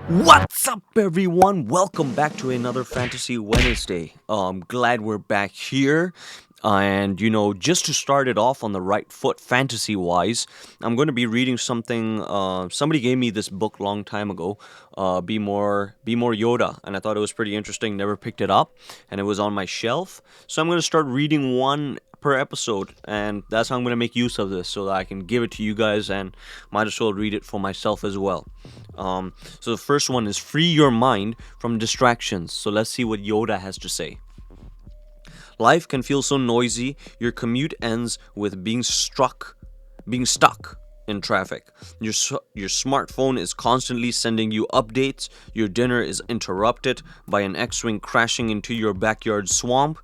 What's up, everyone? Welcome back to another Fantasy Wednesday. I'm glad we're back here. And, just to start it off on the right foot, fantasy wise, I'm going to be reading something. Somebody gave me this book long time ago, Be More Yoda. And I thought it was pretty interesting, never picked it up. And it was on my shelf. So I'm going to start reading one per episode. And that's how I'm going to make use of this so that I can give it to you guys and might as well read it for myself as well. So the first one is free your mind from distractions. So let's see what Yoda has to say. Life can feel so noisy. Your commute ends with being stuck in traffic. Your smartphone is constantly sending you updates. Your dinner is interrupted by an X-wing crashing into your backyard swamp.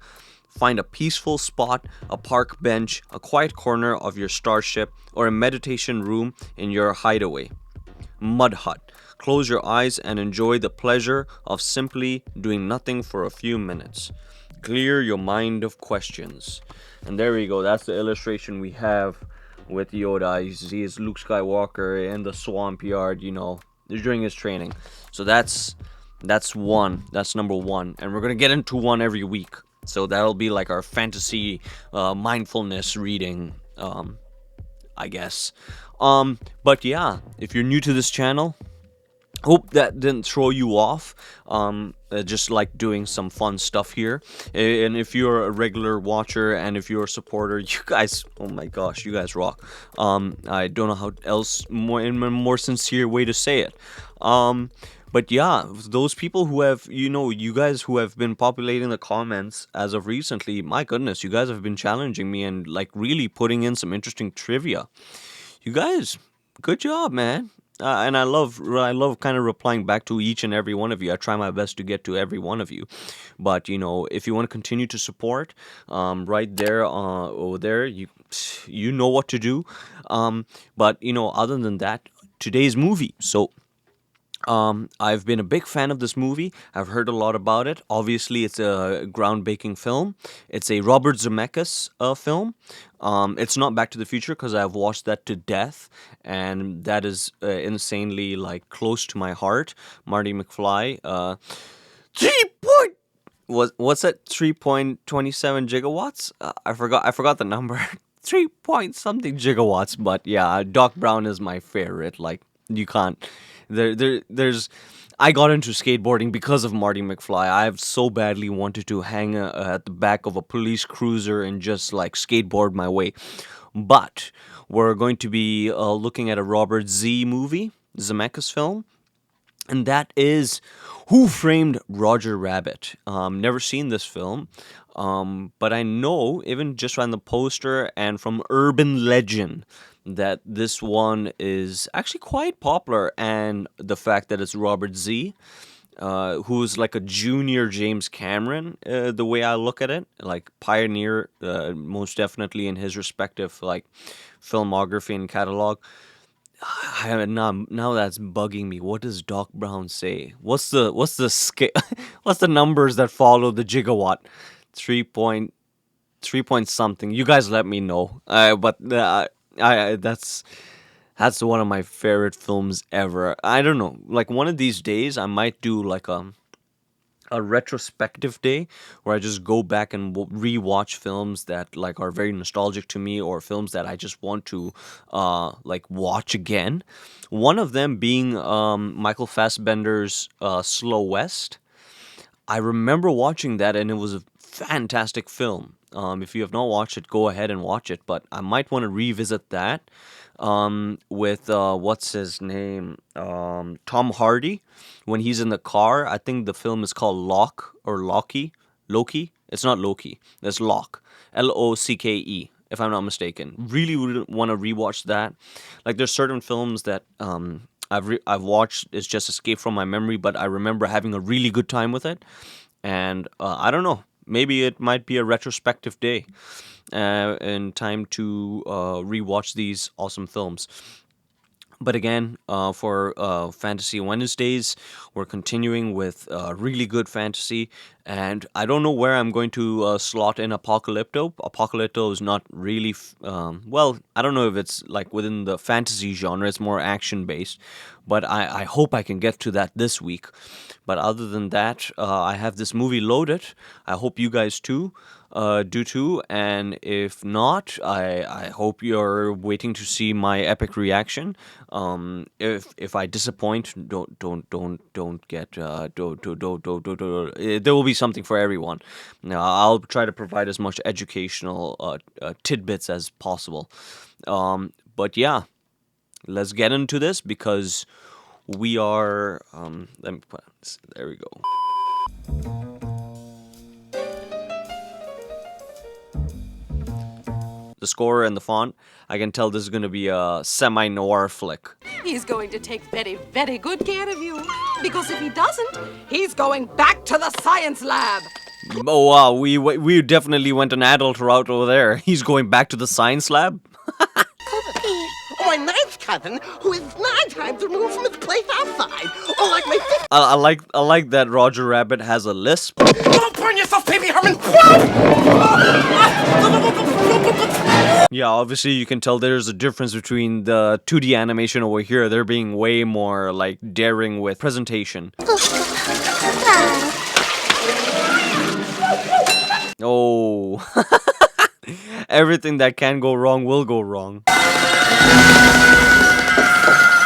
Find a peaceful spot, a park bench, a quiet corner of your starship, or a meditation room in your hideaway. Mud hut. Close your eyes and enjoy the pleasure of simply doing nothing for a few minutes. Clear your mind of questions. And there we go. That's the illustration we have with Yoda. You see his Luke Skywalker in the swamp yard, during his training. So that's one. That's number one. And we're going to get into one every week. So that'll be like our fantasy mindfulness reading, I guess. But yeah, if you're new to this channel, hope that didn't throw you off. Just like doing some fun stuff here. And if you're a regular watcher and if you're a supporter, you guys, oh my gosh, you guys rock. I don't know how else in a more sincere way to say it. But yeah, those people who have, you guys who have been populating the comments as of recently, my goodness, you guys have been challenging me and like really putting in some interesting trivia. You guys, good job, man. And I love kind of replying back to each and every one of you. I try my best to get to every one of you. But, if you want to continue to support, right there, over there, you know what to do. But, other than that, today's movie. So, I've been a big fan of this movie. I've heard a lot about it. Obviously, it's a groundbreaking film. It's a Robert Zemeckis film. It's not Back to the Future because I've watched that to death, and that is insanely like close to my heart. Marty McFly. 3 point. What's that? 3.27 gigawatts. I forgot the number. 3 point something gigawatts. But yeah, Doc Brown is my favorite. Like you can't. There's I got into skateboarding because of Marty McFly. I've so badly wanted to hang at the back of a police cruiser and just like skateboard my way. But we're going to be looking at a Robert Zemeckis film, and that is Who Framed Roger Rabbit. Never seen this film, but I know even just from the poster and from urban legend that this one is actually quite popular, and the fact that it's Robert Z. Who's like a junior James Cameron, the way I look at it, like pioneer, most definitely in his respective like filmography and catalog. Now that's bugging me. What does Doc Brown say? What's the scale? What's the numbers that follow the gigawatt? 3.3 point something. You guys let me know. But I that's one of my favorite films ever. I don't know. Like one of these days, I might do like a retrospective day where I just go back and rewatch films that like are very nostalgic to me, or films that I just want to like watch again. One of them being Michael Fassbender's Slow West. I remember watching that and it was a fantastic film. If you have not watched it, go ahead and watch it. But I might want to revisit that with what's his name, Tom Hardy, when he's in the car. I think the film is called Lock or Loki. Loki. It's not Loki. It's Lock. Locke. If I'm not mistaken. Really would want to rewatch that. Like there's certain films that I've watched. It's just escaped from my memory, but I remember having a really good time with it. And I don't know. Maybe it might be a retrospective day in time to rewatch these awesome films. But again, for Fantasy Wednesdays, we're continuing with really good fantasy. And I don't know where I'm going to slot in Apocalypto. Apocalypto is not really, well, I don't know if it's like within the fantasy genre. It's more action based, but I hope I can get to that this week. But other than that, I have this movie loaded. I hope you guys too. Do too, and if not, I hope you're waiting to see my epic reaction. If I disappoint, don't get there will be something for everyone. Now I'll try to provide as much educational tidbits as possible. But yeah, let's get into this because we are. Let me put there we go. The score and the font, I can tell this is going to be a semi-noir flick. He's going to take very, very good care of you. Because if he doesn't, he's going back to the science lab. Oh wow, we definitely went an adult route over there. He's going back to the science lab? My ninth cousin, who is 9 times removed from his place outside. Or like my fifth. I like that Roger Rabbit has a lisp. Don't burn yourself, baby Herman! Yeah, obviously you can tell there's a difference between the 2D animation over here. They're being way more like daring with presentation. Oh. Everything that can go wrong will go wrong.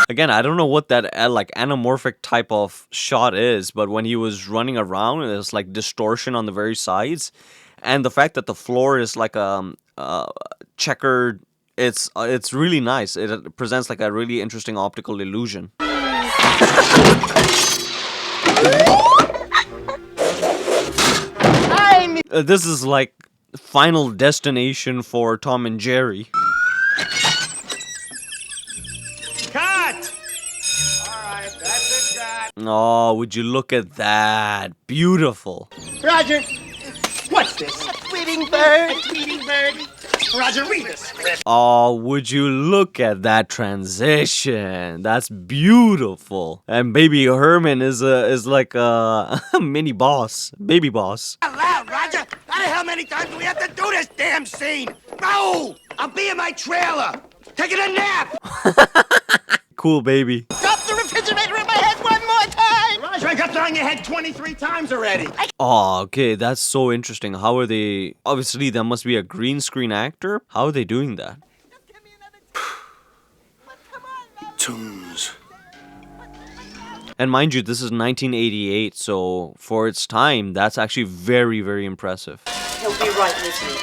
Again, I don't know what that like anamorphic type of shot is, but when he was running around, there's like distortion on the very sides, and the fact that the floor is like checkered, it's really nice. It presents like a really interesting optical illusion. This is like Final Destination for Tom and Jerry. Oh, would you look at that? Beautiful. Roger, what's this? A tweeting bird. A tweeting bird. Roger, read this. Oh, would you look at that transition? That's beautiful. And Baby Herman is like a mini boss, baby boss. Loud, Roger. How the hell many times do we have to do this damn scene? No, I'll be in my trailer, taking a nap. Cool baby. Drop the refrigerator in my head one more time. Roger, I got that on your head 23 times already. Oh, okay, that's so interesting. How are they? Obviously, that must be a green screen actor. How are they doing that? Just give me another Come on, now. Tunes. And mind you, this is 1988, so for its time, that's actually very, very impressive. He'll be right with you.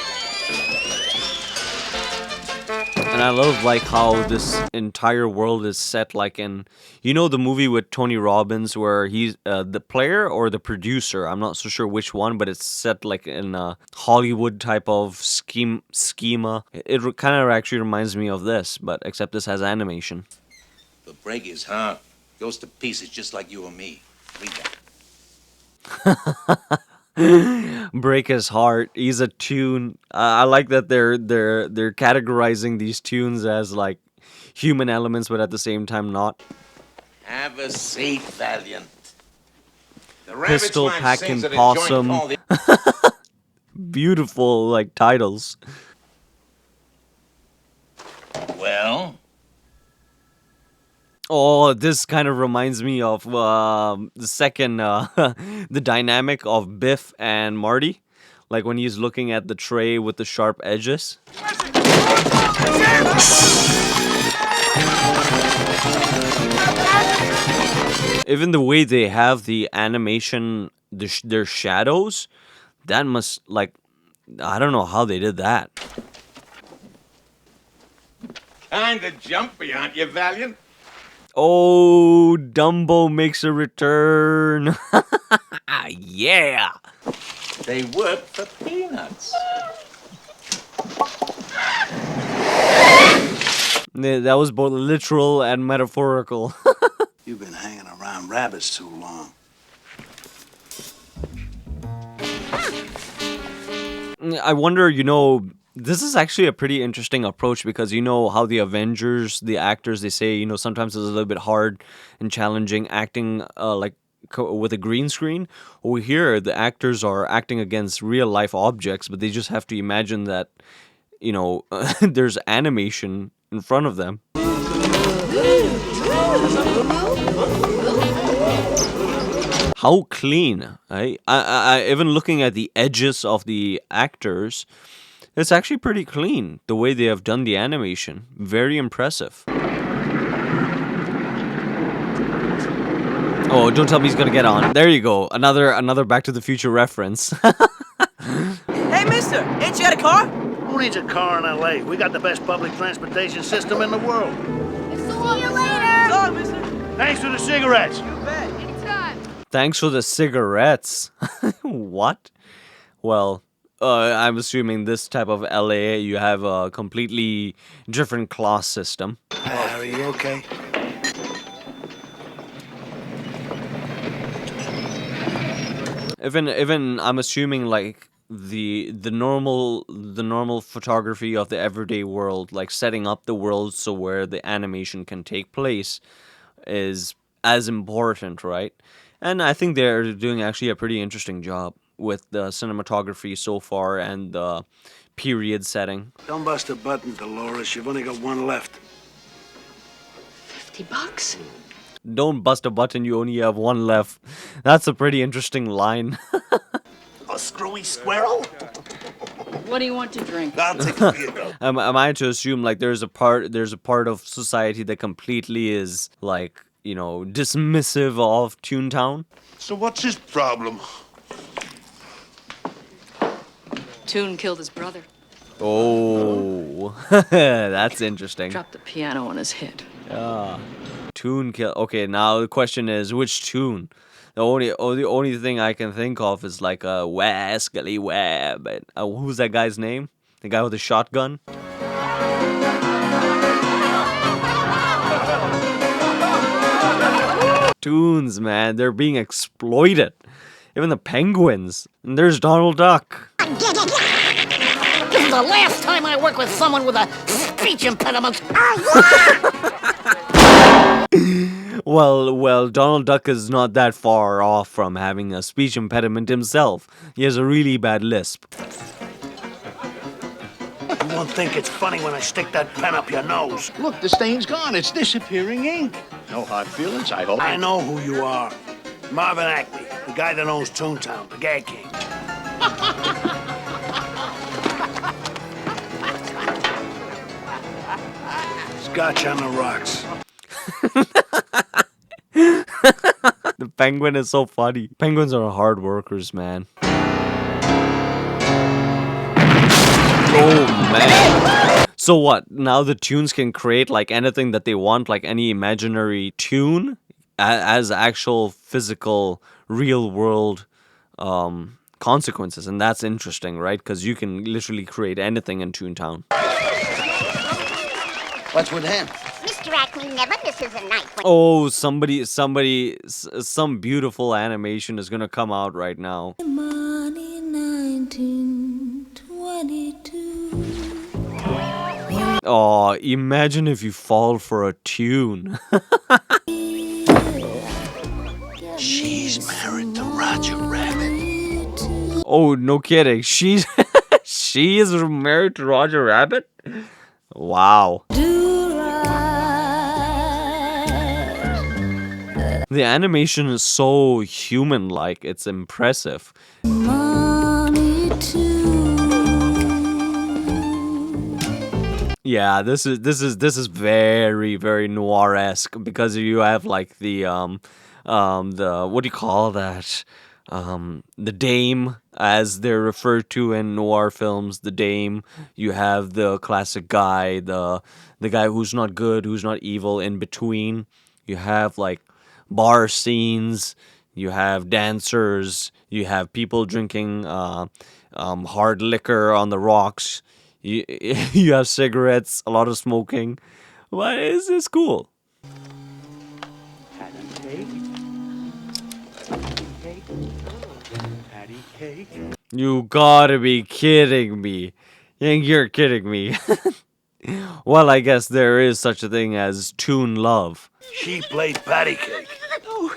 And I love like how this entire world is set like in, you know, the movie with Tony Robbins where he's the player or the producer. I'm not so sure which one, but it's set like in a Hollywood type of schema. It kind of actually reminds me of this, but except this has animation. The break is hard. Goes to pieces just like you and me. Read that. Break his heart. He's a tune. I like that they're categorizing these tunes as like human elements, but at the same time not. Have a seat, Valiant. The Pistol Rabbit's line Packin' sings at a Possum. joint called Beautiful like titles. Well, Oh, this kind of reminds me of the second, the dynamic of Biff and Marty. Like when he's looking at the tray with the sharp edges. Even the way they have the animation, their shadows, that must, like, I don't know how they did that. kinda jumpy, aren't you, Valiant? Oh, Dumbo makes a return. Yeah. They work for peanuts. That was both literal and metaphorical. You've been hanging around rabbits too long. I wonder, you know, this is actually a pretty interesting approach because you know how the Avengers, the actors, they say, you know, sometimes it's a little bit hard and challenging acting like with a green screen. Over here, the actors are acting against real life objects, but they just have to imagine that, you know, there's animation in front of them. How clean, right? I even looking at the edges of the actors, it's actually pretty clean the way they have done the animation. Very impressive. Oh, don't tell me he's gonna get on. There you go. Another Back to the Future reference. Hey, mister, ain't you got a car? Who needs a car in L.A.? We got the best public transportation system in the world. See you later. So, mister. Thanks for the cigarettes. You bet. Anytime. Thanks for the cigarettes. What? Well, I'm assuming this type of LA, you have a completely different class system. Are you okay? Even I'm assuming like the normal photography of the everyday world, like setting up the world so where the animation can take place, is as important, right? And I think they're doing actually a pretty interesting job with the cinematography so far and the period setting. Don't bust a button, Dolores. You've only got one left. $50? Don't bust a button, you only have one left. That's a pretty interesting line. A screwy squirrel? What do you want to drink? I'll take a beer, though. Am I to assume like there's a part of society that completely is like, you know, dismissive of Toon Town? So what's his problem? Toon killed his brother. Oh, that's interesting. Dropped the piano on his head. Toon kill. Okay, now the question is which Toon? The only thing I can think of is like a Wascally Web. Who's that guy's name? The guy with the shotgun? Toons, man, they're being exploited. Even the penguins. And there's Donald Duck. This is the last time I work with someone with a speech impediment. Well, Donald Duck is not that far off from having a speech impediment himself. He has a really bad lisp. You won't think it's funny when I stick that pen up your nose. Look, the stain's gone. It's disappearing ink. No hard feelings, I hope. I know who you are. Marvin Acme, the guy that owns Toon Town, the gag king. Scotch on the rocks. The penguin is so funny. Penguins are hard workers, man. Oh, man. So what? Now the tunes can create like anything that they want, like any imaginary tune, as actual physical, real world consequences. And that's interesting, right? Because you can literally create anything in Toon Town. What's with him? Mr. Acme never misses a night when Oh, some beautiful animation is gonna come out right now. Money 1922. Oh, imagine if you fall for a tune. She's married to Roger Rabbit. Oh, no kidding. She is married to Roger Rabbit? Wow. The animation is so human-like. It's impressive. Yeah, this is very, very noir-esque because you have like the what do you call that? The dame, as they're referred to in noir films, the dame. You have the classic guy, the guy who's not good, who's not evil, in between. You have like bar scenes, you have dancers, you have people drinking hard liquor on the rocks, you have cigarettes, a lot of smoking. But it's cool. You gotta be kidding me. You're kidding me. Well, I guess there is such a thing as toon love. She played patty cake. No,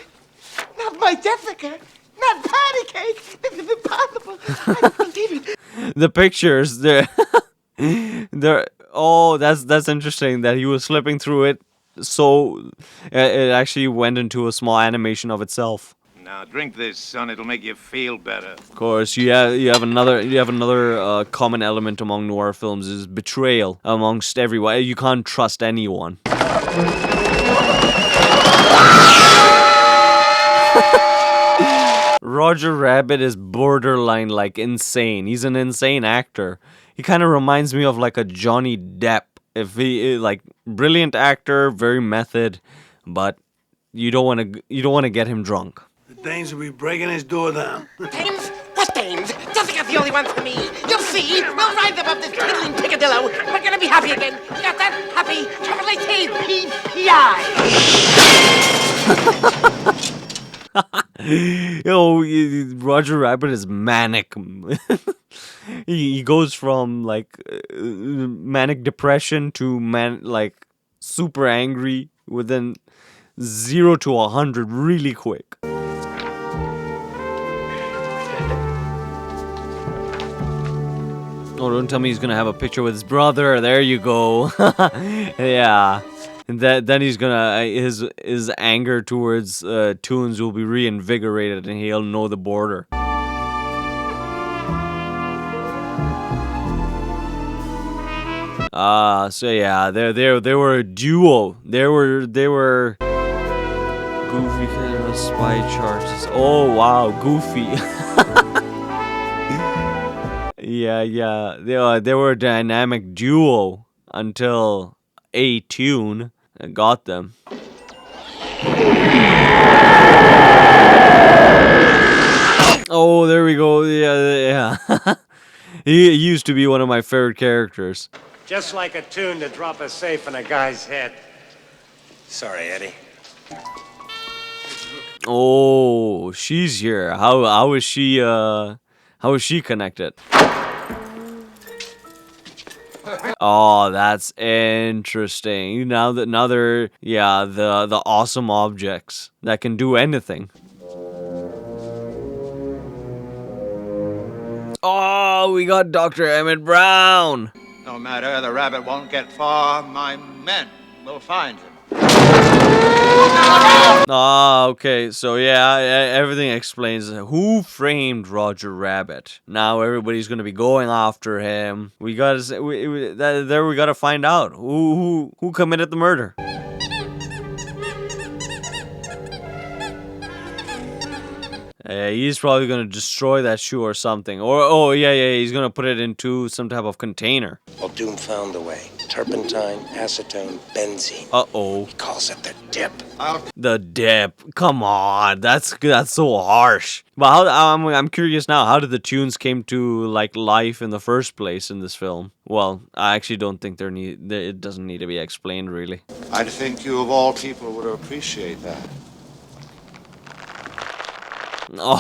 not My Jessica! Not patty cake! This is impossible! I don't believe it! The pictures, they're oh, that's interesting that he was flipping through it, so it actually went into a small animation of itself. Now drink this, son. It'll make you feel better. Of course, you have another common element among noir films is betrayal amongst everyone. You can't trust anyone. Roger Rabbit is borderline like insane. He's an insane actor. He kind of reminds me of like a Johnny Depp. If he like brilliant actor, very method, but you don't want to get him drunk. The Danes will be breaking his door down. Dames? What dames? Jessica's the only one for me. You'll see. We'll rise above this tiddling picadillo. We're gonna be happy again. You got that? Happy. Chocolate P-P-I. Roger Rabbit is manic. he goes from like manic depression to like super angry within 0 to 100 really quick. Oh, don't tell me he's gonna have a picture with his brother. There you go. Yeah. And then he's gonna his anger towards Toons will be reinvigorated, and he'll know the border. So yeah, they were a duo. They were Goofy spy charges. Oh wow, Goofy. Yeah. They were a dynamic duo until a Toon got them. Oh, there we go. Yeah. He used to be one of my favorite characters. Just like a tune to drop a safe in a guy's head. Sorry, Eddie. Oh, she's here. How is she connected? Oh, that's interesting. Now they're the awesome objects that can do anything. Oh, we got Dr. Emmett Brown. No matter, the rabbit won't get far. My men will find him. Ah, okay. So yeah, everything explains who framed Roger Rabbit. Now everybody's gonna be going after him. We gotta find out who committed the murder. He's probably gonna destroy that shoe or something. Or he's gonna put it into some type of container. Well, Doom found a way. Turpentine, acetone, benzene. Uh-oh. He calls it the dip. The dip. Come on, that's so harsh. But I'm curious now. How did the tunes came to like life in the first place in this film? Well, I actually don't think it doesn't need to be explained really. I think you of all people would appreciate that. Oh,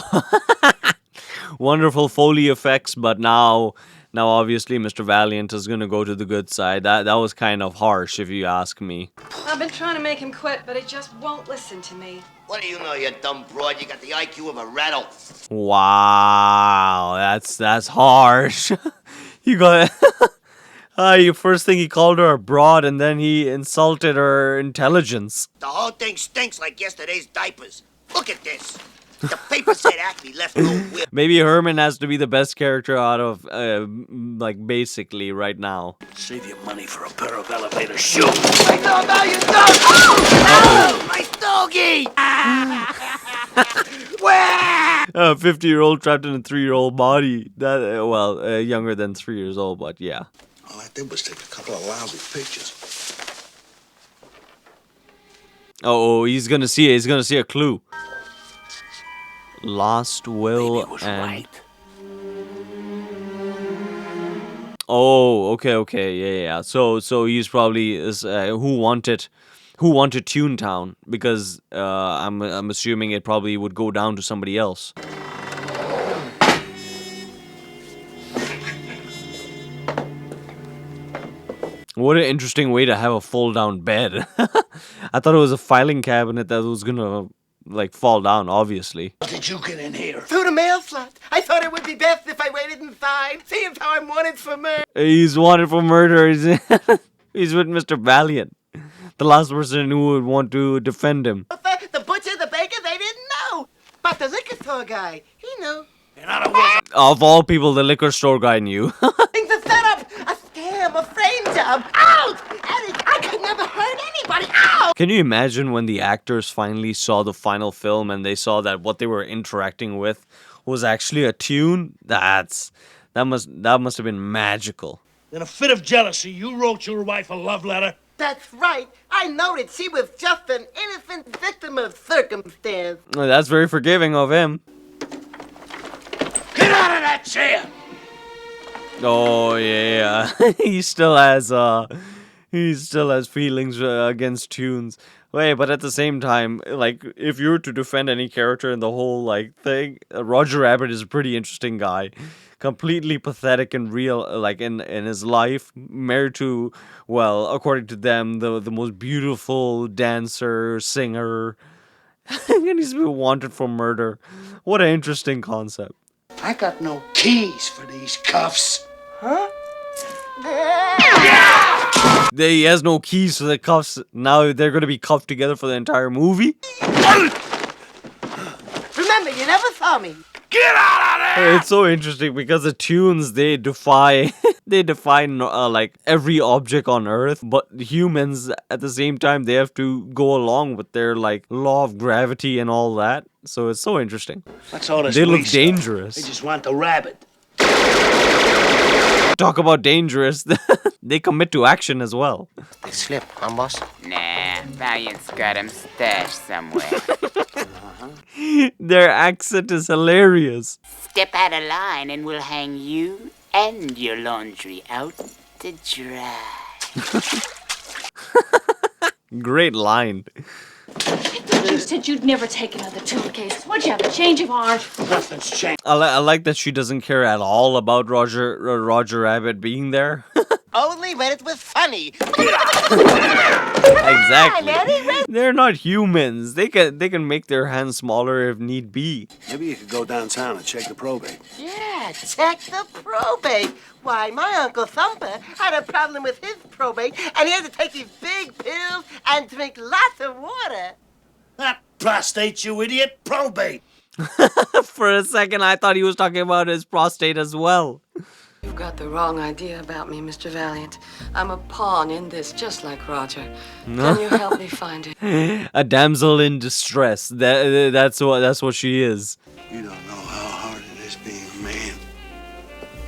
wonderful Foley effects, but now obviously Mr. Valiant is gonna go to the good side. That was kind of harsh, if you ask me. I've been trying to make him quit, but he just won't listen to me. What do you know, you dumb broad? You got the IQ of a rattle. Wow, that's harsh. You got first thing he called her a broad, and then he insulted her intelligence. The whole thing stinks like yesterday's diapers. Look at this. The paper said Acme left no will. Maybe Herman has to be the best character out of, like, basically, right now. Save your money for a pair of elevator shoes. I know, now you don't. Oh, my stogie! Where? A 50-year-old trapped in a 3-year-old body. That, younger than 3 years old, but yeah. All I did was take a couple of lousy pictures. Oh, he's gonna see it. He's gonna see a clue. Lost will Baby was and right. oh, okay, yeah. So he's probably who wanted Toon Town, because I'm assuming it probably would go down to somebody else. What an interesting way to have a fold-down bed. I thought it was a filing cabinet that was gonna like fall down, obviously. How did you get in here? Through the mail slot. I thought it would be best if I waited inside. Seeing how I'm wanted for murder. He's wanted for murder. He's with Mr. Valiant, the last person who would want to defend him. The butcher, the baker, they didn't know. But the liquor store guy, he knew. In other words, Of all people, the liquor store guy knew. Things are set up. A scam, a frame job. Out! Eddie, I could never hurt anybody. Out! Can you imagine when the actors finally saw the final film and they saw that what they were interacting with was actually a tune? That must have been magical. in a fit of jealousy, you wrote your wife a love letter? That's right. I noted she was just an innocent victim of circumstance. That's very forgiving of him. Get out of that chair! Oh yeah, he still has feelings against Tunes. Wait, but at the same time, like, if you were to defend any character in the whole like thing, Roger Rabbit is a pretty interesting guy. Completely pathetic and real, like in his life. Married to, well, according to them, the most beautiful dancer, singer, and he's been wanted for murder. What an interesting concept. I got no keys for these cuffs. Huh? He has no keys to the cuffs. Now they're going to be cuffed together for the entire movie. Remember, you never saw me. Get out of there! It's so interesting because the Tunes, they defy like every object on Earth, but humans at the same time they have to go along with their like law of gravity and all that. So it's so interesting. What's all this They look police dangerous. stuff? They just want the rabbit. Talk about dangerous. They commit to action as well. They slip, huh, boss? Nah, Valiant's got him stashed somewhere. Their accent is hilarious. Step out of line and we'll hang you and your laundry out to dry. Great line. You said you'd never take another tool case. What'd you have, a change of heart? Nothing's changed. I like that she doesn't care at all about Roger Rabbit being there. Only when it was funny. Exactly. They're not humans. They can make their hands smaller if need be. Maybe you could go downtown and check the probate. Yeah, check the probate. Why, my Uncle Thumper had a problem with his probate, and he had to take these big pills and drink lots of water. Not prostate, you idiot. Probate. For a second, I thought he was talking about his prostate as well. You've got the wrong idea about me, Mr. Valiant. I'm a pawn in this, just like Roger. Can you help me find it? A damsel in distress. That's what she is. You don't know how hard it is being a man.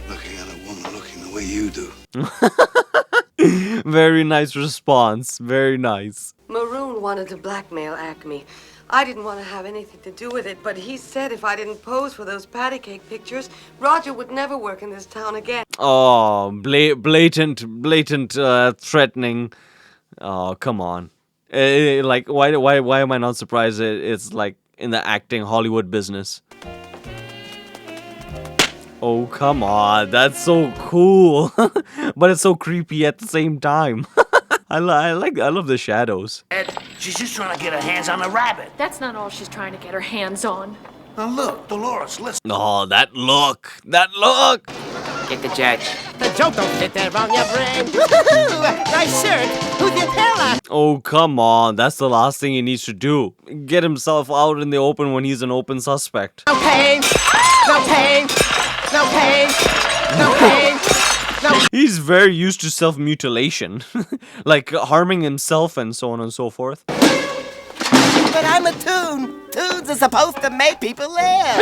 Looking at a woman looking the way you do. Very nice response. Very nice. Maroon wanted to blackmail Acme. I didn't want to have anything to do with it, but he said if I didn't pose for those patty cake pictures, Roger would never work in this town again. Oh, blatant threatening. Oh, come on. Like, why am I not surprised? It's like in the acting Hollywood business. Oh, come on. That's so cool. But it's so creepy at the same time. I love the shadows. Ed, she's just trying to get her hands on the rabbit. That's not all she's trying to get her hands on. Now look, Dolores, listen. Oh, that look. That look. Get the judge. The joke don't fit there on your brain. Woohoo! Nice shirt. Who's your tailor? Oh, come on. That's the last thing he needs to do. Get himself out in the open when he's an open suspect. No pain. No pain. No pain. No pain. No. He's very used to self-mutilation. Like harming himself and so on and so forth. But I'm a toon. Toons are supposed to make people live.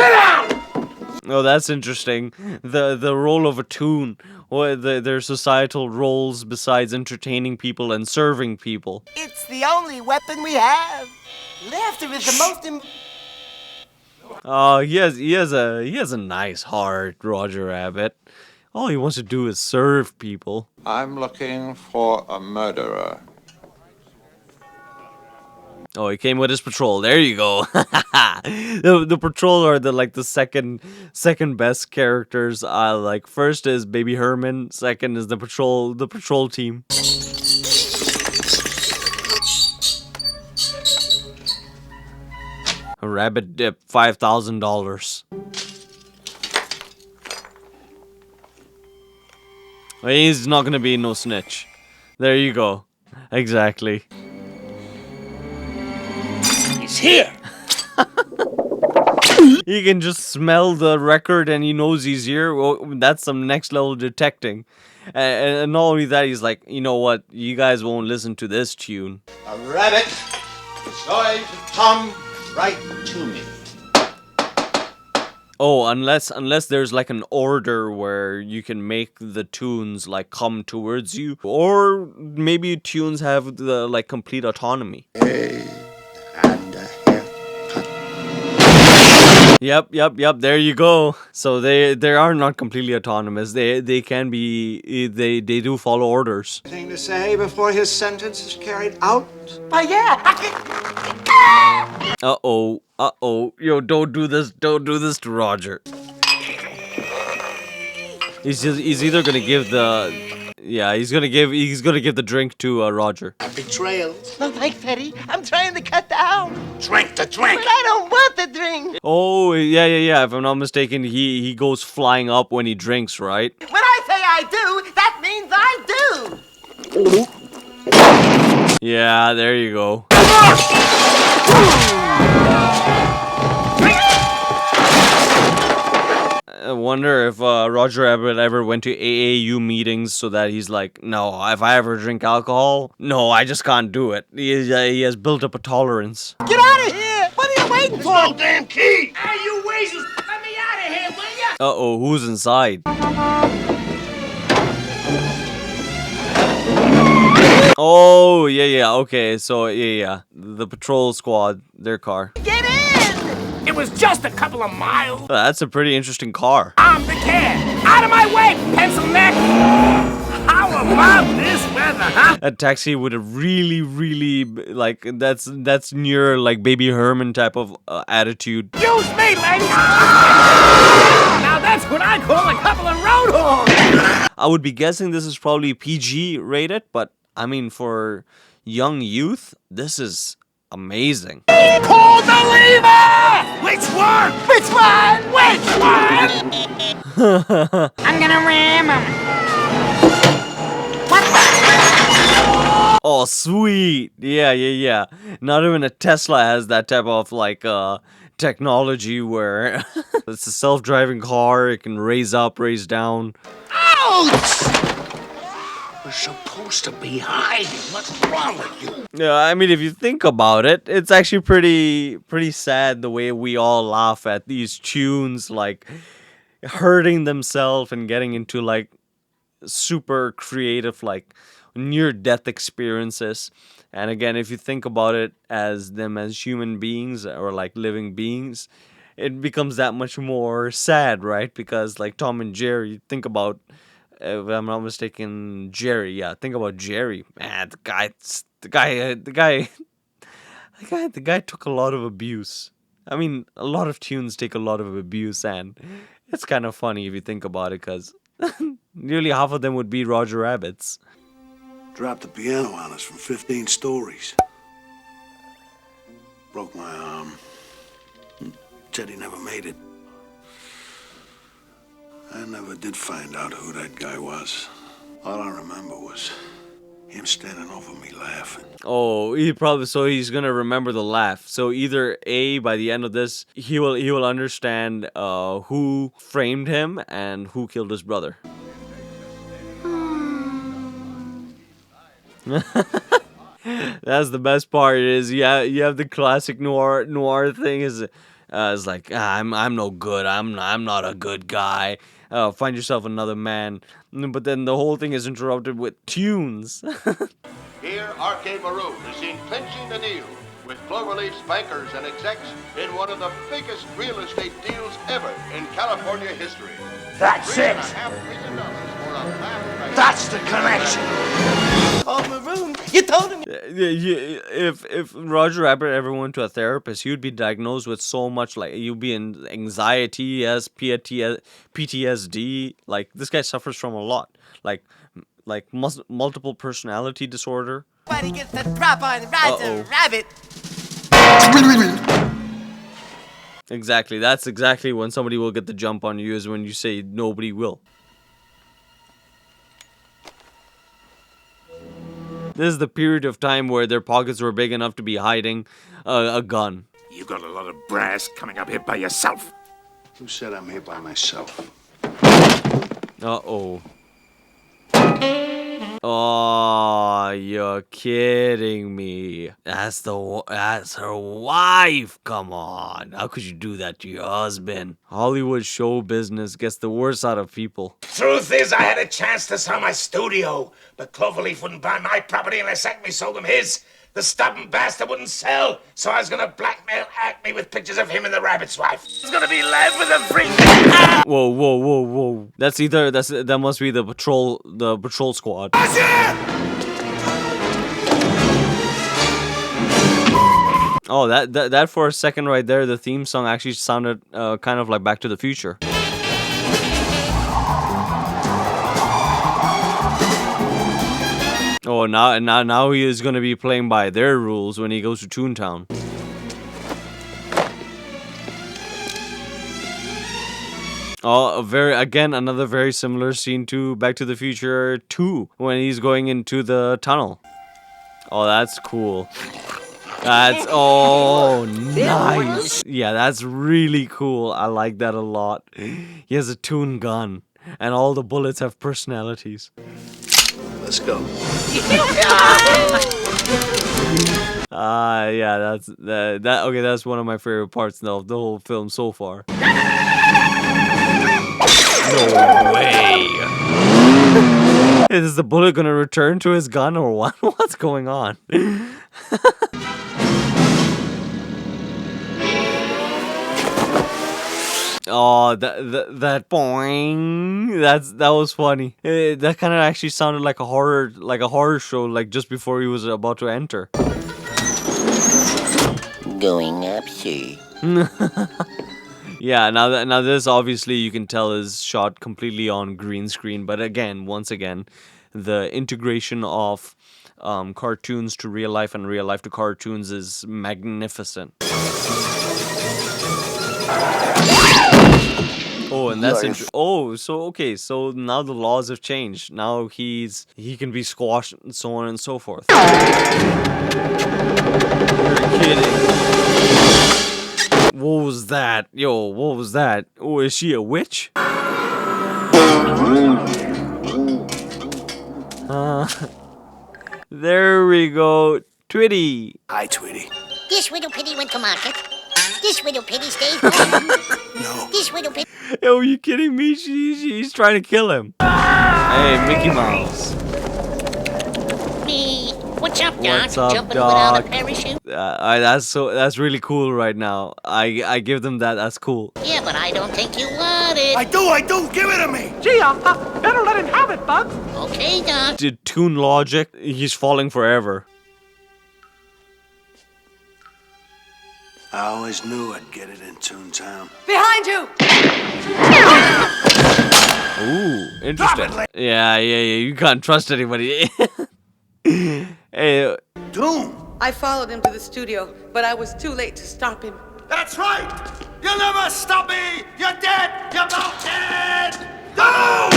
Oh, that's interesting. The role of a toon, or their societal roles besides entertaining people and serving people. It's the only weapon we have. Laughter is the most Oh, he has a nice heart, Roger Rabbit. All he wants to do is serve people. I'm looking for a murderer. Oh, he came with his patrol. There you go. The patrol are the second best characters. Like first is Baby Herman. Second is the patrol team. A rabbit dip, $5,000. He's not gonna be no snitch. There you go. Exactly. He's here. He can just smell the record and he knows he's here. Well, that's some next level detecting. And not only that, he's like, you know what? You guys won't listen to this tune. A rabbit is going to come right to me. Oh, unless there's like an order where you can make the tunes like come towards you, or maybe tunes have the like complete autonomy. Yep. There you go. So they are not completely autonomous. They can be. They do follow orders. Anything to say before his sentence is carried out? But yeah. Uh oh. Yo, don't do this to Roger. He's either gonna give the. Yeah, he's gonna give the drink to Roger. Betrayal. No thanks, Teddy. I'm trying to cut down. Drink the drink. But I don't want the drink. Oh, yeah. If I'm not mistaken, he goes flying up when he drinks, right? When I say I do, that means I do. Yeah, there you go. I wonder if Roger Rabbit ever went to AAU meetings so that he's like, no, if I ever drink alcohol, no, I just can't do it. He has built up a tolerance. Get out of here! What are you waiting for? No damn key! Hey, you weasels! Let me out of here, will ya? Uh-oh, who's inside? Oh, yeah, okay, so, yeah. The patrol squad, their car. Get in! It was just a couple of miles. That's a pretty interesting car. I'm the kid. Out of my way, pencil neck. How about this weather, huh? A taxi with a really, like, that's near, like, Baby Herman type of attitude. Use me, ladies. Now that's what I call a couple of road horns. I would be guessing this is probably PG rated, but, I mean, for young youth, this is amazing. Pull the lever! Which one? Which one? Which one? I'm gonna ram him. Oh, sweet. Yeah. Not even a Tesla has that type of, like, technology where it's a self-driving car. It can raise up, raise down. Ouch! We're supposed to be hiding. What's wrong with you? Yeah, I mean, if you think about it, it's actually pretty sad the way we all laugh at these tunes, like, hurting themselves and getting into, like, super creative, like, near-death experiences. And again, if you think about it as them as human beings or, like, living beings, it becomes that much more sad, right? Because, like, Tom and Jerry, think about... if I'm not mistaken, Jerry. Yeah, think about Jerry. Man, the guy took a lot of abuse. I mean, a lot of tunes take a lot of abuse, and it's kind of funny if you think about it, because nearly half of them would be Roger Rabbits. Dropped the piano on us from 15 stories. Broke my arm. Said he never made it. I never did find out who that guy was. All I remember was him standing over me laughing. Oh, he's gonna remember the laugh. So either A, by the end of this, he will understand who framed him and who killed his brother. That's the best part. Is you have the classic noir thing. It's like, I'm no good. I'm not a good guy. Find yourself another man. But then the whole thing is interrupted with tunes. Here, Arcade Maroon is seen clinching the deal with Cloverleaf's bankers and execs in one of the biggest real estate deals ever in California history. That's it. $3.5 million for a land. That's the connection. Oh, Maroon, you told him. If Roger Rabbit ever went to a therapist, he would be diagnosed with so much, like, you'd be in anxiety, PTSD. Like, this guy suffers from a lot, like multiple personality disorder. Nobody gets the drop on Roger Rabbit. Exactly. That's exactly when somebody will get the jump on you, is when you say nobody will. This is the period of time where their pockets were big enough to be hiding a gun. You got a lot of brass coming up here by yourself. Who said I'm here by myself? Uh-oh. Oh, you're kidding me. That's her wife. Come on. How could you do that to your husband? Hollywood show business gets the worst out of people. Truth is, I had a chance to sell my studio, but Cloverleaf wouldn't buy my property unless Acme sold him his. The stubborn bastard wouldn't sell, so I was gonna blackmail Acme with pictures of him and the rabbit's wife. It's gonna be live with a freak. Whoa, whoa, whoa, whoa. That must be the patrol squad. Oh, that for a second right there, the theme song actually sounded kind of like Back to the Future. Oh, now he is going to be playing by their rules when he goes to Toon Town. Oh, another very similar scene to Back to the Future 2 when he's going into the tunnel. Oh, that's cool. That's nice. Yeah, that's really cool. I like that a lot. He has a toon gun, and all the bullets have personalities. Let's go. Yeah, okay, that's one of my favorite parts of the whole film so far. No way. Is the bullet gonna return to his gun or what? What's going on? Oh, that boing. That was funny. That kind of actually sounded like a horror show, like just before he was about to enter. Going up, sir. Yeah, now this obviously you can tell is shot completely on green screen, but once again, the integration of cartoons to real life and real life to cartoons is magnificent. Oh, and that's so now the laws have changed. Now he can be squashed and so on and so forth. You're kidding. What was that? Yo, what was that? Oh, is she a witch? There we go. Twitty. Hi, Tweety. This little pitty went to market. This little pitty stays home. No. This little pitty... Yo, are you kidding me? She's trying to kill him. Hey, Mickey Mouse. Me. What's up, Doc? What's up, Jumping Doc? without a parachute? That's really cool right now. I give them that. That's cool. Yeah, but I don't think you want it. I do! Give it to me! Gee, better let him have it, Bugs. Okay, Doc. Did Toon Logic? He's falling forever. I always knew I'd get it in Toon Town. Behind you! Ooh, interesting. Yeah. You can't trust anybody. Hey, Toon! I followed him to the studio, but I was too late to stop him. That's right! You'll never stop me! You're dead! You're both dead! No!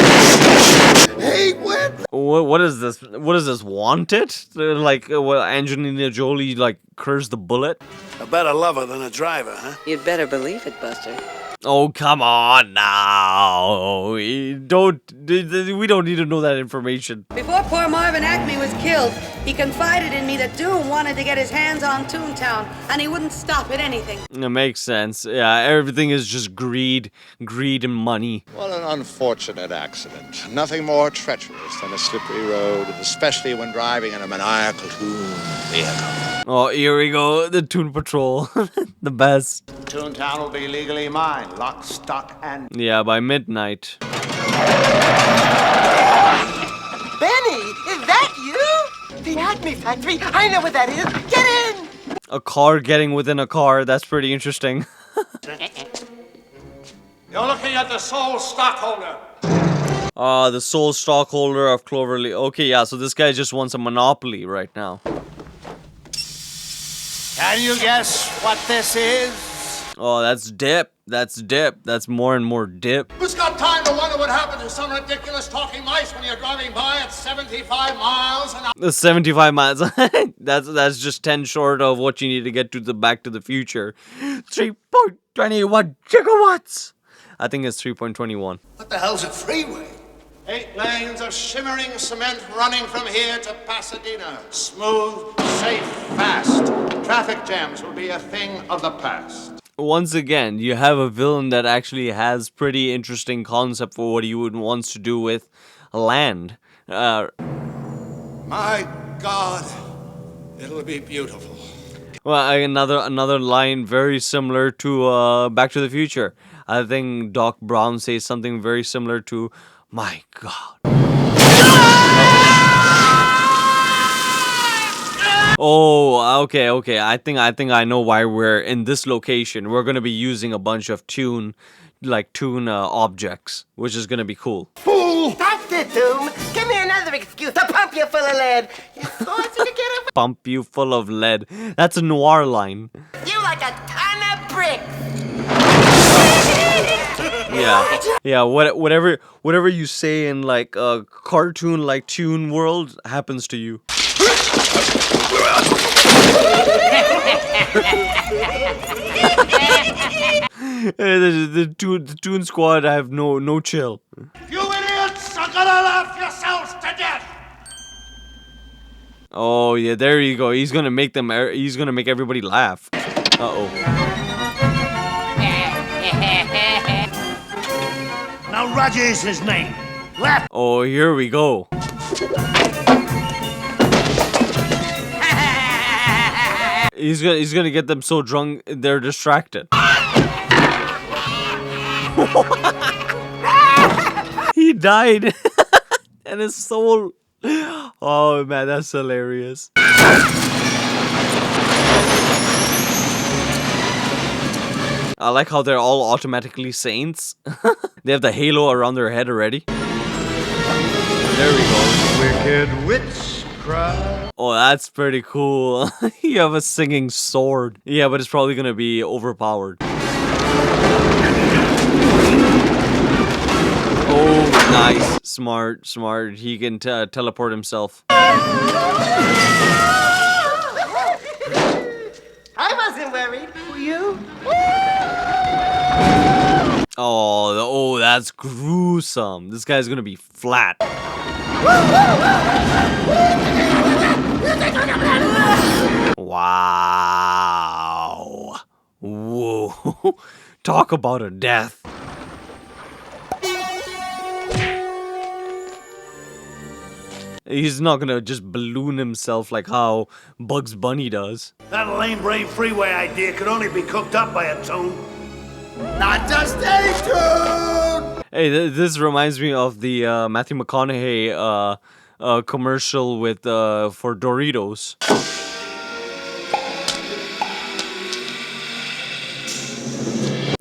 Hey, what? what is this? What is this? Wanted? Like what? Angelina Jolie cursed the bullet? A better lover than a driver, huh? You'd better believe it, Buster. Oh, come on now. We don't need to know that information. Before poor Marvin Acme was killed, he confided in me that Doom wanted to get his hands on Toon Town, and he wouldn't stop at anything. It makes sense. Yeah, everything is just greed and money. What an unfortunate accident. Nothing more treacherous than a slippery road, especially when driving in a maniacal Toon vehicle. Oh, here we go. The Toon Patrol. The best. Toon Town will be legally mine. Lock, stock, and... Yeah, by midnight. Benny, is that you? The Acme Factory. I know what that is. Get in! A car getting within a car. That's pretty interesting. You're looking at the sole stockholder. The sole stockholder of Cloverleaf. Okay, yeah, so this guy just wants a monopoly right now. Can you guess what this is? Oh, that's dip. That's dip. That's more and more dip. Who's got time to wonder what happens to some ridiculous talking mice when you're driving by at 75 miles an hour? The 75 miles. that's just 10 short of what you need to get to the Back to the Future. 3.21 gigawatts. I think it's 3.21. What the hell's a freeway? 8 lanes of shimmering cement running from here to Pasadena. Smooth, safe, fast. Traffic jams will be a thing of the past. Once again, you have a villain that actually has pretty interesting concept for what he would wants to do with land. My God, it'll be beautiful. Well, another line very similar to Back to the Future. I think Doc Brown says something very similar to, "My God." Oh, okay. I think I know why we're in this location. We're gonna be using a bunch of Toon objects, which is gonna be cool. Fool! That's it, Doom. Give me another excuse to pump you full of lead. You thought you could get away. Pump you full of lead. That's a noir line. You like a ton of bricks. Yeah. Whatever you say in like a cartoon like Toon World happens to you. the Toon Squad have no chill. You idiots are gonna laugh yourselves to death. Oh yeah, there you go. He's gonna make them. He's gonna make everybody laugh. Uh-oh. Now Roger is his name. Laugh. Oh, here we go. He's gonna get them so drunk they're distracted. He died, and his soul. Oh man, that's hilarious. I like how they're all automatically saints. They have the halo around their head already. There we go. Wicked witchcraft. Oh, that's pretty cool. You have a singing sword. Yeah, but it's probably gonna be overpowered. Oh, nice. Smart. He can teleport himself. I wasn't worried. Were you? Oh, that's gruesome. This guy's gonna be flat. Wow. Whoa. Talk about a death. He's not gonna just balloon himself like how Bugs Bunny does. That lame brain freeway idea could only be cooked up by a Toon. Not just a Toon! Hey, this reminds me of the Matthew McConaughey commercial with for Doritos.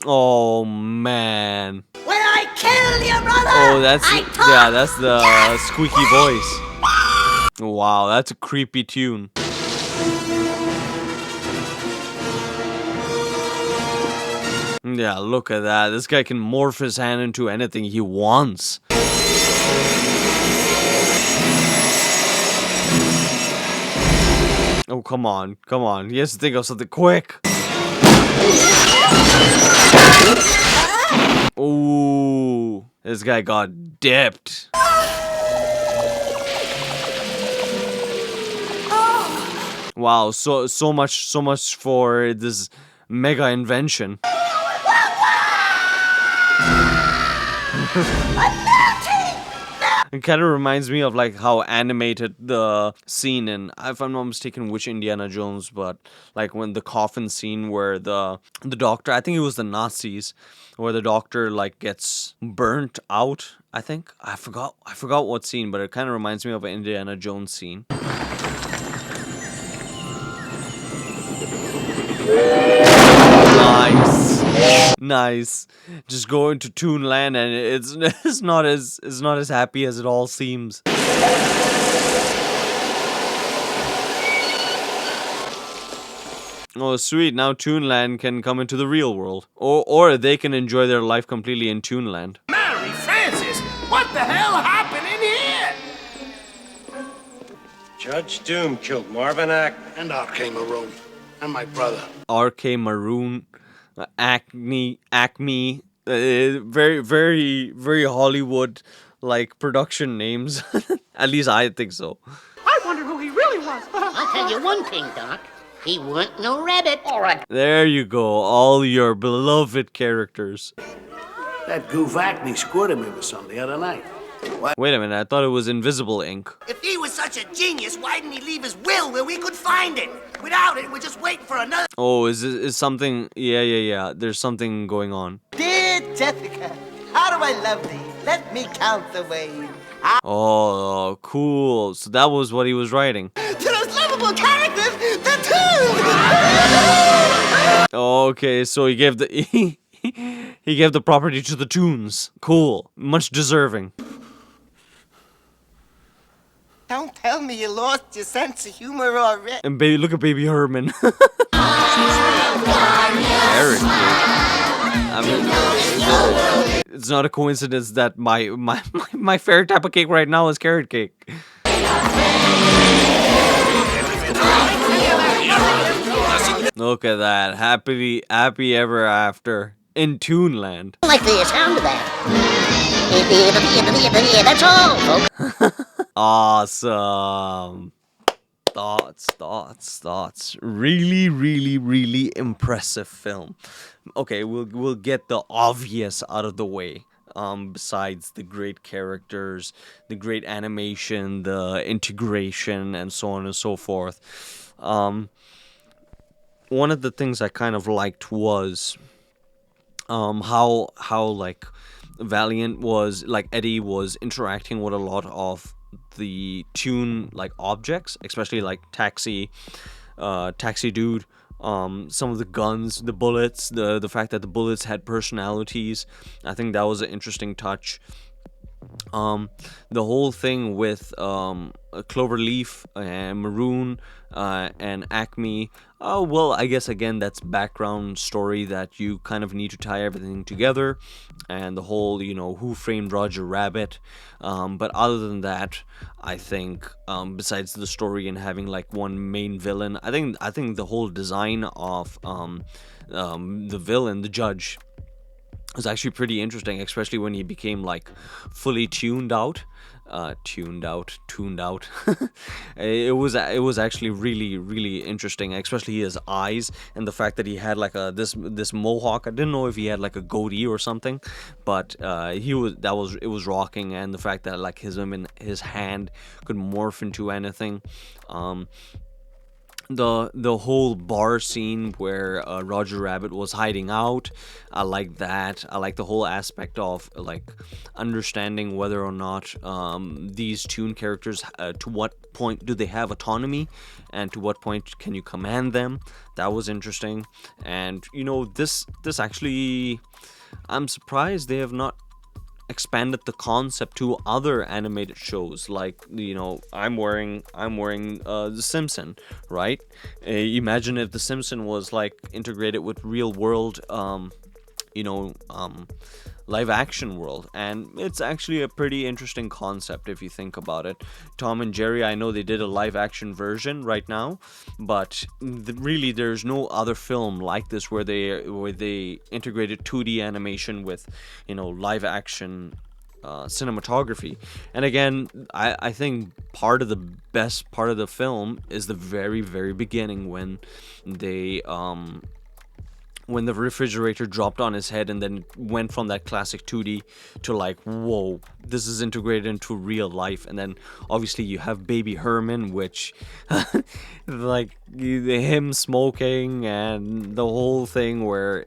Oh man. When I kill your brother, Oh, that's the squeaky voice. Wow, that's a creepy tune. Yeah, look at that. This guy can morph his hand into anything he wants. Oh, come on. He has to think of something quick. Ooh, this guy got dipped. Wow, so much for this mega invention. It kind of reminds me of like how animated the scene in, if I'm not mistaken, which Indiana Jones, but like when the coffin scene where the doctor, I think it was the Nazis, where the doctor like gets burnt out. I think I forgot what scene, but it kind of reminds me of an Indiana Jones scene. Nice. Just go into Toon Land and it's not as happy as it all seems. Oh, sweet. Now Toonland can come into the real world. Or they can enjoy their life completely in Toonland. Mary Frances, what the hell happened in here? Judge Doom killed Marvin Ack. And R.K. Maroon. And my brother. R.K. Maroon, Acme, very, very, very Hollywood like production names. At least I think so. I wonder who he really was. I'll tell you one thing, Doc. He weren't no rabbit. All right. There you go, all your beloved characters. That goof Acme squirted me with some the other night. Wait a minute, I thought it was invisible ink. If he was such a genius, why didn't he leave his will where we could find it? Without it, we're just waiting for another... Oh, is something... Yeah. There's something going on. Dear Jessica, how do I love thee? Let me count the ways. Oh, cool. So that was what he was writing. To those lovable characters, the Toons! Okay, so he gave the... he gave the property to the Toons. Cool. Much deserving. Don't tell me you lost your sense of humor already. And baby, look at Baby Herman. I mean, it's not a coincidence that my favorite type of cake right now is carrot cake. Look at that, happy ever after in Toonland. I like the sound of that. That's all, folks. Awesome. Thoughts. Really impressive film. Okay, we'll get the obvious out of the way. Besides the great characters, the great animation, the integration, and so on and so forth. One of the things I kind of liked was how like Valiant was, like Eddie was interacting with a lot of the Toon like objects, especially like Taxi Dude, some of the guns, the bullets, the fact that the bullets had personalities. I think that was an interesting touch. The whole thing with Cloverleaf and Maroon and Acme. Oh, well, I guess again that's background story that you kind of need to tie everything together, and the whole, Who Framed Roger Rabbit. But other than that, I think besides the story and having like one main villain, I think the whole design of the villain, the judge, was actually pretty interesting, especially when he became like fully tuned out. It was actually really interesting, especially his eyes and the fact that he had like this mohawk. I didn't know if he had like a goatee or something, but it was rocking, and the fact that like his hand could morph into anything. The whole bar scene where Roger Rabbit was hiding out, I like that. I like the whole aspect of like understanding whether or not these Toon characters, to what point do they have autonomy, and to what point can you command them. That was interesting. And this actually, I'm surprised they have not expanded the concept to other animated shows. Like, I'm wearing The Simpsons, right? Imagine if The Simpsons was like integrated with real world live action world, and it's actually a pretty interesting concept if you think about it. Tom and Jerry, I know they did a live action version right now, but really there's no other film like this where they integrated 2D animation with live action cinematography. And again, I think part of the best part of the film is the very beginning when they when the refrigerator dropped on his head and then went from that classic 2D to like, whoa, this is integrated into real life. And then obviously you have Baby Herman, which like him smoking and the whole thing where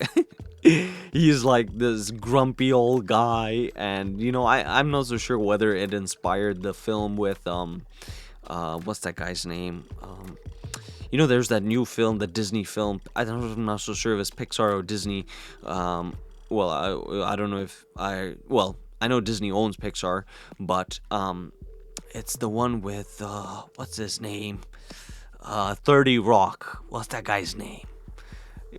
he's like this grumpy old guy. And I'm not so sure whether it inspired the film with what's that guy's name? There's that new film, the Disney film. I'm not so sure if it's Pixar or Disney. I don't know if I know Disney owns Pixar, but it's the one with what's his name? 30 Rock. What's that guy's name?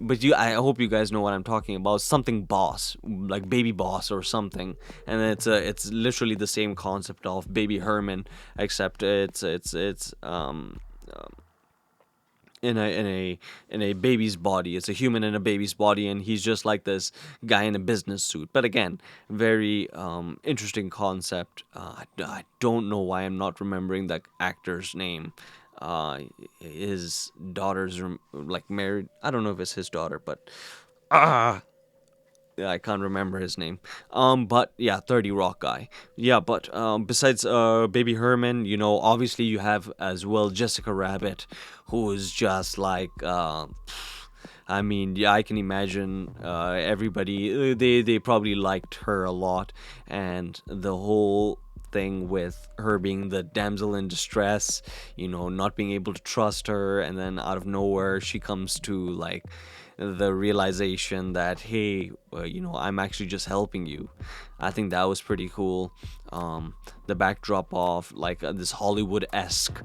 but I hope you guys know what I'm talking about. Something Boss, like Baby Boss or something, and it's literally the same concept of Baby Herman, except it's in a baby's body. It's a human in a baby's body, and he's just like this guy in a business suit. But again, very interesting concept. I don't know why I'm not remembering that actor's name. His daughter's like married. I don't know if it's his daughter, but yeah, I can't remember his name. But yeah, 30 Rock guy. Yeah, but besides Baby Herman, obviously you have as well Jessica Rabbit, who is just like I mean, yeah, I can imagine everybody they probably liked her a lot, and the whole thing with her being the damsel in distress, not being able to trust her, and then out of nowhere she comes to like the realization that, hey, I'm actually just helping you. I think that was pretty cool. The backdrop of like this Hollywood-esque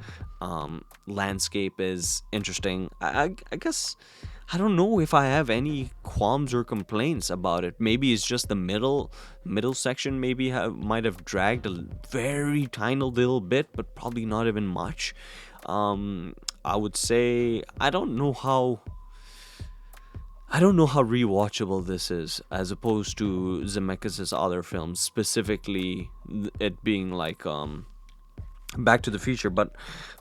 landscape is interesting. I guess I don't know if I have any qualms or complaints about it. Maybe it's just the middle section maybe might have dragged a very tiny little bit, but probably not even much. I would say I don't know how rewatchable this is as opposed to Zemeckis' other films, specifically it being like Back to the Future, but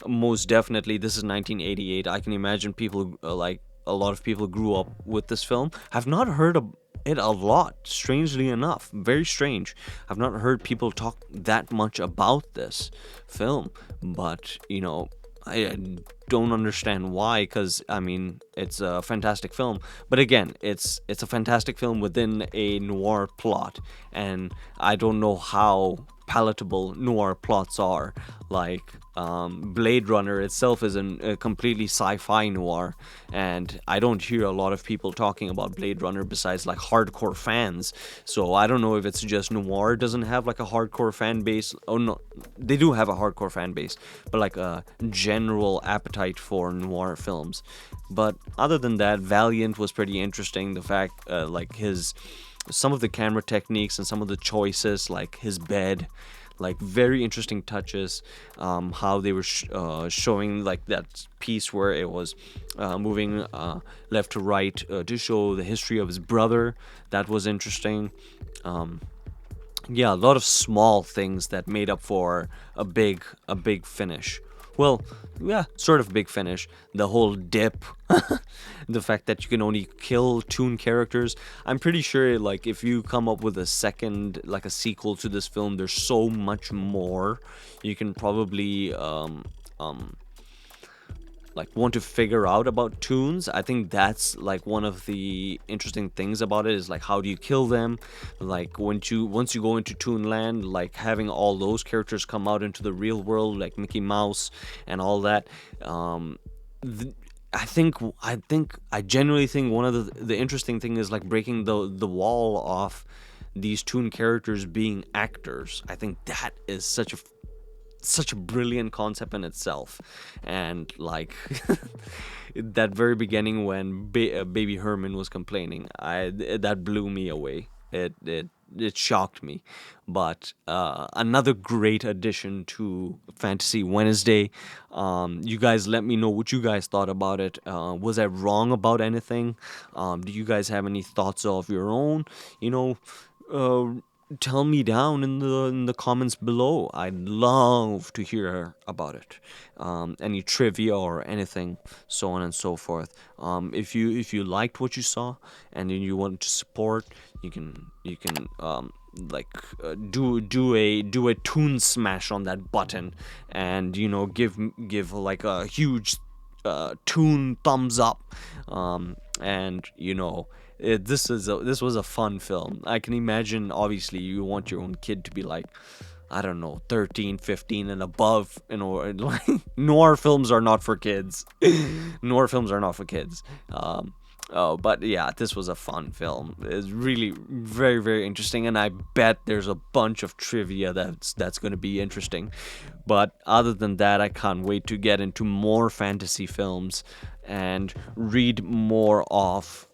most definitely this is 1988. I can imagine people like a lot of people grew up with this film. I've not heard of it a lot, strangely enough. Very strange. I've not heard people talk that much about this film, but I don't understand why, because I mean it's a fantastic film, but again it's a fantastic film within a noir plot, and I don't know how palatable noir plots are. Like Blade Runner itself is a completely sci-fi noir, and I don't hear a lot of people talking about Blade Runner besides like hardcore fans. So I don't know if it's just noir doesn't have like a hardcore fan base. Oh no, they do have a hardcore fan base, but like a general appetite for noir films. But other than that, Valiant was pretty interesting. The fact like some of the camera techniques and some of the choices, like his bed, like very interesting touches. How they were showing like that piece where it was moving left to right to show the history of his brother. That was interesting. Yeah, a lot of small things that made up for a big finish. Well, yeah, sort of big finish. The whole dip, the fact that you can only kill Toon characters. I'm pretty sure, like, if you come up with a second, like a sequel to this film, there's so much more you can probably like want to figure out about Toons. I think that's like one of the interesting things about it, is like how do you kill them? Like once you go into Toonland, like having all those characters come out into the real world, like Mickey Mouse and all that. I genuinely think one of the interesting thing is like breaking the wall off these Toon characters being actors. I think that is such a brilliant concept in itself. And like that very beginning when Baby Herman was complaining, that blew me away. It shocked me. But another great addition to Fantasy Wednesday. You guys let me know what you guys thought about it. Was I wrong about anything? Do you guys have any thoughts of your own? Tell me down in the comments below. I'd love to hear about it. Any trivia or anything, so on and so forth. If you liked what you saw and then you want to support, you can do a Toon smash on that button, and give like a huge Toon thumbs up. This was a fun film. I can imagine, obviously, you want your own kid to be like, I don't know, 13, 15 and above. Like, noir films are not for kids. Noir films are not for kids. But yeah, this was a fun film. It's really very, very interesting, and I bet there's a bunch of trivia that's going to be interesting. But other than that, I can't wait to get into more fantasy films and read more of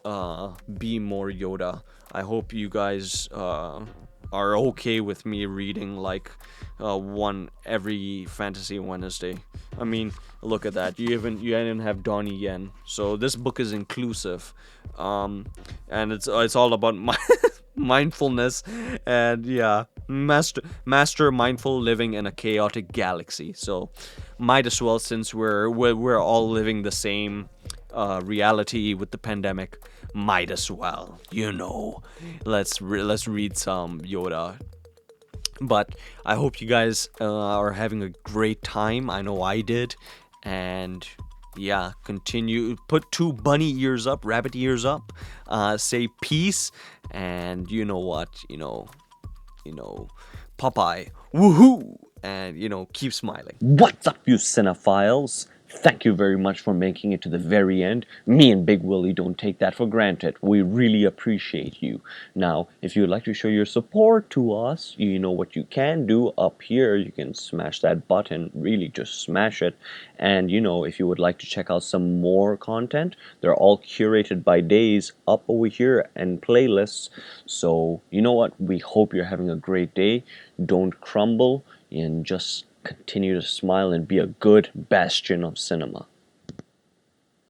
Be More Yoda. I hope you guys are okay with me reading like one every Fantasy Wednesday. I mean, look at that. You even have Donnie Yen. So this book is inclusive, and it's all about mindfulness and yeah, master mindful living in a chaotic galaxy. So might as well, since we're all living the same reality with the pandemic, might as well, let's read some Yoda. But I hope you guys are having a great time. I know I did. And yeah, continue, put two bunny ears up, rabbit ears up, say peace, and you know what, Popeye, woohoo, and keep smiling. What's up, you cinephiles? Thank you very much for making it to the very end. Me and BiG Willie don't take that for granted. We really appreciate you. Now, if you'd like to show your support to us, you know what you can do up here. You can smash that button, really just smash it. And if you would like to check out some more content, they're all curated by days up over here and playlists. So, you know what? We hope you're having a great day. Don't crumble and just continue to smile and be a good bastion of cinema.